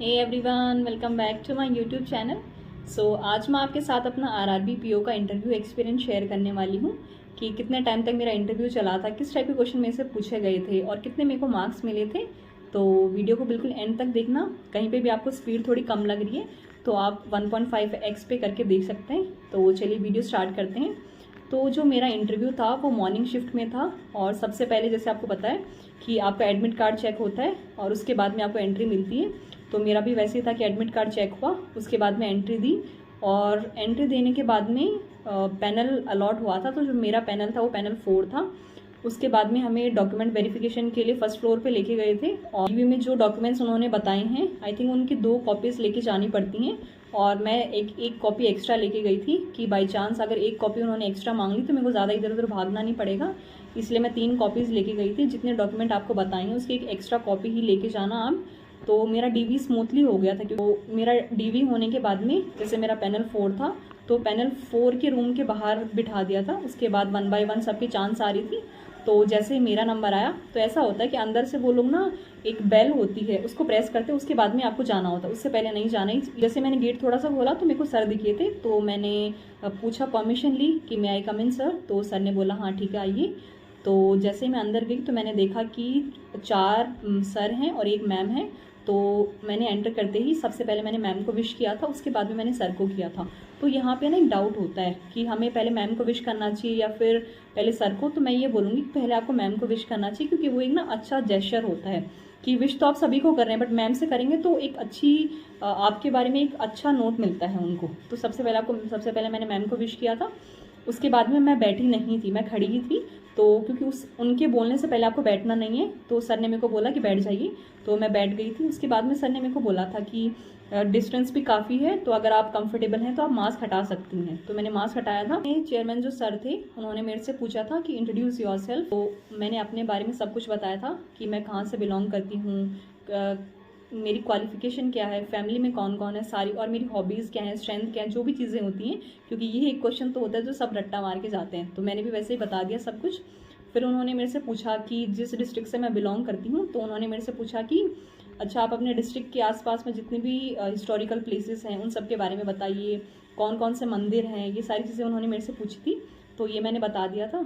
Hey everyone, welcome back to my YouTube channel. आज मैं आपके साथ अपना आरआरबी पीओ का इंटरव्यू एक्सपीरियंस शेयर करने वाली हूँ कि कितने टाइम तक मेरा इंटरव्यू चला था, किस टाइप के क्वेश्चन मेरे से पूछे गए थे और कितने मेरे को मार्क्स मिले थे। तो वीडियो को बिल्कुल एंड तक देखना। कहीं पे भी आपको स्पीड थोड़ी कम लग रही है तो आप 1.5x पे करके देख सकते हैं। तो चलिए वीडियो स्टार्ट करते हैं। तो जो मेरा इंटरव्यू था वो मॉर्निंग शिफ्ट में था और सबसे पहले जैसे आपको पता है कि आपका एडमिट कार्ड चेक होता है और उसके बाद में आपको एंट्री मिलती है। तो मेरा भी वैसे ही था कि एडमिट कार्ड चेक हुआ, उसके बाद में एंट्री दी और एंट्री देने के बाद में पैनल अलॉट हुआ था। तो जो मेरा पैनल था वो पैनल 4 था। उसके बाद में हमें डॉक्यूमेंट वेरिफिकेशन के लिए फर्स्ट फ्लोर पे लेके गए थे और टीवी में जो डॉक्यूमेंट्स उन्होंने बताए हैं आई थिंक उनकी 2 कॉपीज़ लेके जानी पड़ती हैं और मैं एक कॉपी एक्स्ट्रा लेके गई थी कि बाई चांस अगर एक कॉपी उन्होंने एक्स्ट्रा मांग ली तो मेरे को ज़्यादा इधर उधर भागना नहीं पड़ेगा। इसलिए मैं 3 कॉपीज़ लेके गई थी। जितने डॉक्यूमेंट आपको बताए हैं उसकी एक एक्स्ट्रा कॉपी ही लेके जाना आप। तो मेरा डीवी स्मूथली हो गया था क्योंकि मेरा डीवी होने के बाद में जैसे मेरा पैनल 4 था तो पैनल 4 के रूम के बाहर बिठा दिया था। उसके बाद 1 बाय 1 सबकी चांस आ रही थी। तो जैसे ही मेरा नंबर आया तो ऐसा होता है कि अंदर से वो लोग ना एक बेल होती है उसको प्रेस करते हैं, उसके बाद में आपको जाना होता है, उससे पहले नहीं जाना ही। जैसे मैंने गेट थोड़ा सा खोला तो मेरे को सर दिखे थे तो मैंने पूछा, परमिशन ली कि मैं आई कम इन सर। तो सर ने बोला हाँ ठीक है आइए। तो जैसे ही मैं अंदर गई तो मैंने देखा कि 4 सर हैं और एक मैम है। तो मैंने एंटर करते ही सबसे पहले मैंने मैम को विश किया था, उसके बाद में मैंने सर को किया था। तो यहाँ पे ना एक डाउट होता है कि हमें पहले मैम को विश करना चाहिए या फिर पहले सर को। तो मैं ये बोलूँगी कि पहले आपको मैम को विश करना चाहिए क्योंकि वो एक ना अच्छा जेस्चर होता है कि विश तो आप सभी को कर रहे हैं बट मैम से करेंगे तो एक अच्छी आपके बारे में एक अच्छा नोट मिलता है उनको। तो सबसे पहले मैंने मैम को विश किया था। उसके बाद में मैं बैठी नहीं थी, मैं खड़ी ही थी। तो क्योंकि उनके बोलने से पहले आपको बैठना नहीं है तो सर ने मेरे को बोला कि बैठ जाइए। तो मैं बैठ गई थी। उसके बाद में सर ने मेरे को बोला था कि डिस्टेंस भी काफ़ी है तो अगर आप कंफर्टेबल हैं तो आप मास्क हटा सकती हैं। तो मैंने मास्क हटाया था। चेयरमैन जो सर थे उन्होंने मेरे से पूछा था कि इंट्रोड्यूस योरसेल्फ। तो मैंने अपने बारे में सब कुछ बताया था कि मैं कहाँ से बिलोंग करती हूँ, मेरी क्वालिफिकेशन क्या है, फैमिली में कौन कौन है सारी, और मेरी हॉबीज़ क्या है, स्ट्रेंथ क्या है, जो भी चीज़ें होती हैं। क्योंकि ये एक क्वेश्चन तो होता है जो सब रट्टा मार के जाते हैं, तो मैंने भी वैसे ही बता दिया सब कुछ। फिर उन्होंने मेरे से पूछा कि जिस डिस्ट्रिक्ट से मैं बिलोंग करती हूँ तो उन्होंने मेरे से पूछा कि अच्छा आप अपने डिस्ट्रिक्ट के आसपास में जितने भी हिस्टोरिकल प्लेसेस हैं उन सब के बारे में बताइए, कौन कौन से मंदिर हैं, ये सारी चीज़ें उन्होंने मेरे से पूछी थी। तो ये मैंने बता दिया था।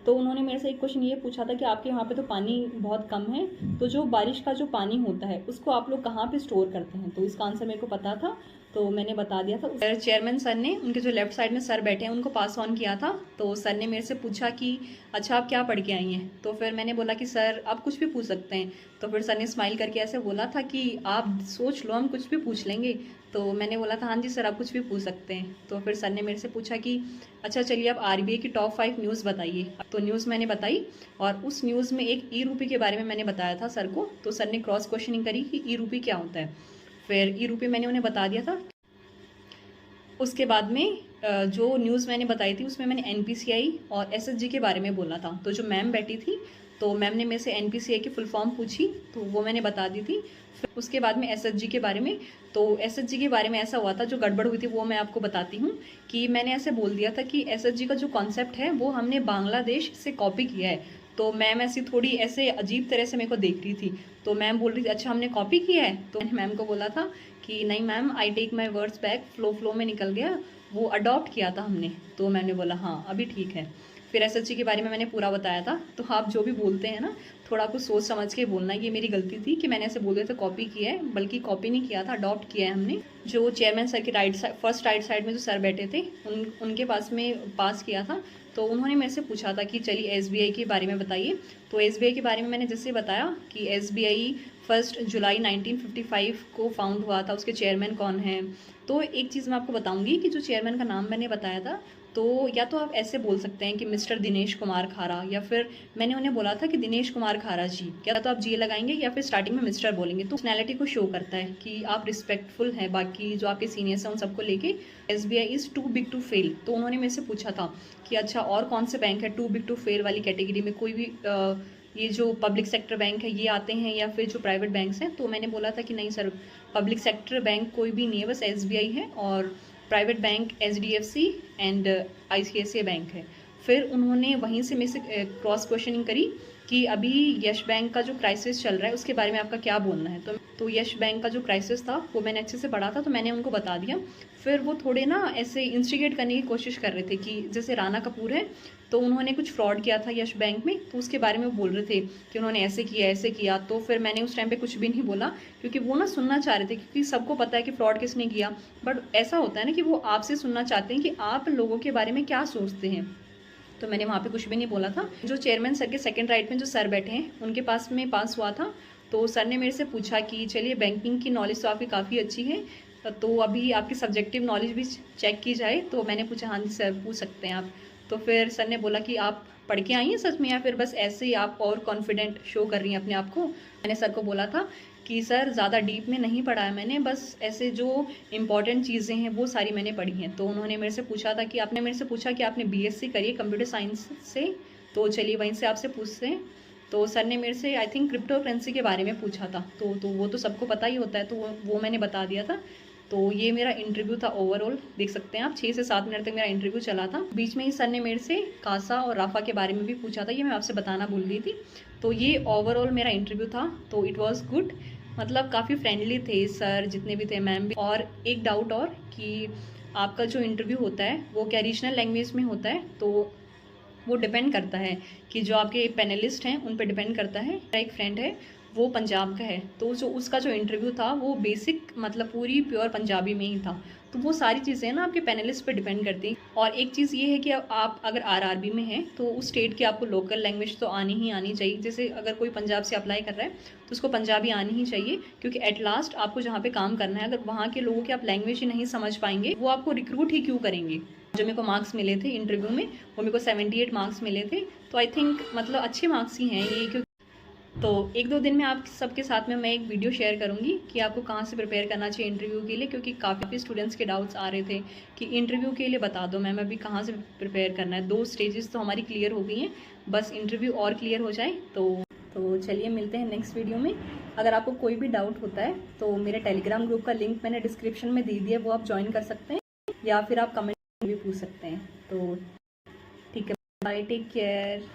तो उन्होंने मेरे से एक क्वेश्चन ये पूछा था कि आपके वहाँ पे तो पानी बहुत कम है, तो जो बारिश का जो पानी होता है उसको आप लोग कहाँ पे स्टोर करते हैं। तो इसका आंसर मेरे को पता था तो मैंने बता दिया था। चेयरमैन सर ने उनके जो लेफ्ट साइड में सर बैठे हैं उनको पास ऑन किया था। तो सर ने मेरे से पूछा कि अच्छा आप क्या पढ़ के आई हैं। तो फिर मैंने बोला कि सर आप कुछ भी पूछ सकते हैं। तो फिर सर ने स्माइल करके ऐसे बोला था कि आप सोच लो हम कुछ भी पूछ लेंगे। तो मैंने बोला था हाँ जी सर आप कुछ भी पूछ सकते हैं। तो फिर सर ने मेरे से पूछा कि अच्छा चलिए आप आरबीआई की टॉप 5 न्यूज़ बताइए। तो न्यूज़ मैंने बताई और उस न्यूज़ में एक ई रूपी के बारे में मैंने बताया था सर को। तो सर ने क्रॉस क्वेश्चनिंग करी कि ई रूपी क्या होता है। फिर ई रूपी मैंने उन्हें बता दिया था। उसके बाद में जो न्यूज़ मैंने बताई थी उसमें मैंने एनपीसीआई और एसएचजी के बारे में बोला था। तो जो मैम बैठी थी तो मैम ने मेरे से एनपीसीआई की फुल फॉर्म पूछी तो वो मैंने बता दी थी। फिर उसके बाद में एसएचजी के बारे में, तो एसएचजी के बारे में ऐसा हुआ था, जो गड़बड़ हुई थी वो मैं आपको बताती हूँ कि मैंने ऐसे बोल दिया था कि एसएचजी का जो कॉन्सेप्ट है वो हमने बांग्लादेश से कॉपी किया है। तो मैम ऐसी थोड़ी ऐसे अजीब तरह से मेरे को देख रही थी। तो मैम बोल रही थी अच्छा हमने कॉपी किया है। तो मैंने मैम को बोला था कि नहीं ma'am I take my words back, flow में निकल गया, वो अडॉप्ट किया था हमने। तो मैंने बोला हाँ अभी ठीक है। फिर एसएचजी के बारे में मैंने पूरा बताया था। तो आप जो भी बोलते हैं ना थोड़ा कुछ सोच समझ के बोलना। ये मेरी गलती थी कि मैंने ऐसे बोल दिया था कॉपी किया है, बल्कि कॉपी नहीं किया था, अडॉप्ट किया है हमने। जो चेयरमैन सर के फर्स्ट राइट साइड में जो सर बैठे थे उनके पास में पास किया था। तो उन्होंने मेरे से पूछा था कि चलिए एसबीआई के बारे में बताइए। तो एसबीआई के बारे में मैंने जैसे बताया कि एसबीआई 1 जुलाई 1955 को फाउंड हुआ था, उसके चेयरमैन कौन हैं। तो एक चीज़ मैं आपको बताऊंगी कि जो चेयरमैन का नाम मैंने बताया था तो या तो आप ऐसे बोल सकते हैं कि मिस्टर दिनेश कुमार खारा, या फिर मैंने उन्हें बोला था कि दिनेश कुमार खारा जी, या तो आप जी लगाएंगे या फिर स्टार्टिंग में मिस्टर बोलेंगे। तो पर्सनैलिटी को शो करता है कि आप रिस्पेक्टफुल हैं बाकी जो आपके सीनियर्स हैं उन सबको लेके। SBI is too big to fail. तो उन्होंने मेरे से पूछा था कि अच्छा और कौन से बैंक है टू बिग टू फेल वाली कैटेगरी में, कोई भी ये जो पब्लिक सेक्टर बैंक है ये आते हैं या फिर जो प्राइवेट बैंक्स हैं। तो मैंने बोला था कि नहीं सर पब्लिक सेक्टर बैंक कोई भी नहीं है, बस एसबीआई है, और private bank HDFC and ICICI bank है। फिर उन्होंने वहीं से मेरे से क्रॉस क्वेश्चनिंग करी कि अभी यश बैंक का जो क्राइसिस चल रहा है उसके बारे में आपका क्या बोलना है। तो यश बैंक का जो क्राइसिस था वो मैंने अच्छे से पढ़ा था, तो मैंने उनको बता दिया। फिर वो थोड़े ना ऐसे इंस्टिगेट करने की कोशिश कर रहे थे कि जैसे राणा कपूर है तो उन्होंने कुछ फ्रॉड किया था यश बैंक में, तो उसके बारे में वो बोल रहे थे कि उन्होंने ऐसे किया ऐसे किया। तो फिर मैंने उस टाइम पे कुछ भी नहीं बोला, क्योंकि वो ना सुनना चाह रहे थे, क्योंकि सबको पता है कि फ्रॉड किसने किया। बट ऐसा होता है ना कि वो आपसे सुनना चाहते हैं कि आप लोगों के बारे में क्या सोचते हैं। तो मैंने वहाँ पे कुछ भी नहीं बोला था। जो चेयरमैन सर के सेकंड राइट में जो सर बैठे हैं उनके पास में पास हुआ था, तो सर ने मेरे से पूछा कि चलिए बैंकिंग की नॉलेज तो आपकी काफ़ी अच्छी है, तो अभी आपकी सब्जेक्टिव नॉलेज भी चेक की जाए। तो मैंने पूछा हाँ जी सर पूछ सकते हैं आप। तो फिर सर ने बोला कि आप पढ़ के आई हैं सच में, या फिर बस ऐसे ही आप और कॉन्फिडेंट शो कर रही हैं अपने आप को। मैंने सर को बोला था कि सर ज़्यादा डीप में नहीं पढ़ा है मैंने, बस ऐसे जो इंपॉर्टेंट चीज़ें हैं वो सारी मैंने पढ़ी हैं। तो उन्होंने मेरे से पूछा था कि आपने मेरे से पूछा कि आपने बीएससी करी है कंप्यूटर साइंस से, तो चलिए वहीं से आपसे पूछते हैं। तो सर ने मेरे से आई थिंक क्रिप्टो करेंसी के बारे में पूछा था, तो वो तो सबको पता ही होता है, तो वो मैंने बता दिया था। तो ये मेरा इंटरव्यू था ओवरऑल, देख सकते हैं आप 6 से 7 मिनट तक मेरा इंटरव्यू चला था। बीच में ही सर ने मेरे से कासा और राफा के बारे में भी पूछा था, ये मैं आपसे बताना भूल गई थी। तो ये ओवरऑल मेरा इंटरव्यू था, तो इट वॉज गुड। मतलब काफ़ी फ्रेंडली थे सर जितने भी थे, मैम भी। और एक डाउट और कि आपका जो इंटरव्यू होता है वो क्या रीजनल लैंग्वेज में होता है, तो वो डिपेंड करता है कि जो आपके पैनलिस्ट हैं उन पर डिपेंड करता है। मेरा एक फ्रेंड है वो पंजाब का है, तो जो उसका जो इंटरव्यू था वो बेसिक मतलब पूरी प्योर पंजाबी में ही था। तो वो सारी चीज़ें ना आपके पैनलिस्ट पे डिपेंड करती हैं। और एक चीज़ ये है कि आप अगर आरआरबी में हैं तो उस स्टेट की आपको लोकल लैंग्वेज तो आनी ही आनी चाहिए। जैसे अगर कोई पंजाब से अप्लाई कर रहा है तो उसको पंजाबी आनी ही चाहिए, क्योंकि एट लास्ट आपको जहाँ पे काम करना है, अगर वहाँ के लोगों की आप लैंग्वेज ही नहीं समझ पाएंगे वो आपको रिक्रूट ही क्यों करेंगे। जो मेरे को मार्क्स मिले थे इंटरव्यू में वो मेरे को 78 मार्क्स मिले थे, तो आई थिंक मतलब अच्छे मार्क्स ही हैं ये। क्योंकि तो 1-2 दिन में आप सबके साथ में मैं एक वीडियो शेयर करूंगी कि आपको कहाँ से प्रिपेयर करना चाहिए इंटरव्यू के लिए, क्योंकि काफ़ी स्टूडेंट्स के डाउट्स आ रहे थे कि इंटरव्यू के लिए बता दो मैम अभी कहाँ से प्रिपेयर करना है। 2 स्टेजेस तो हमारी क्लियर हो गई हैं, बस इंटरव्यू और क्लियर हो जाए तो चलिए मिलते हैं नेक्स्ट वीडियो में। अगर आपको कोई भी डाउट होता है तो मेरे टेलीग्राम ग्रुप का लिंक मैंने डिस्क्रिप्शन में दे दिया है, वो आप ज्वाइन कर सकते हैं, या फिर आप कमेंट भी पूछ सकते हैं। तो ठीक है, बाय, टेक केयर।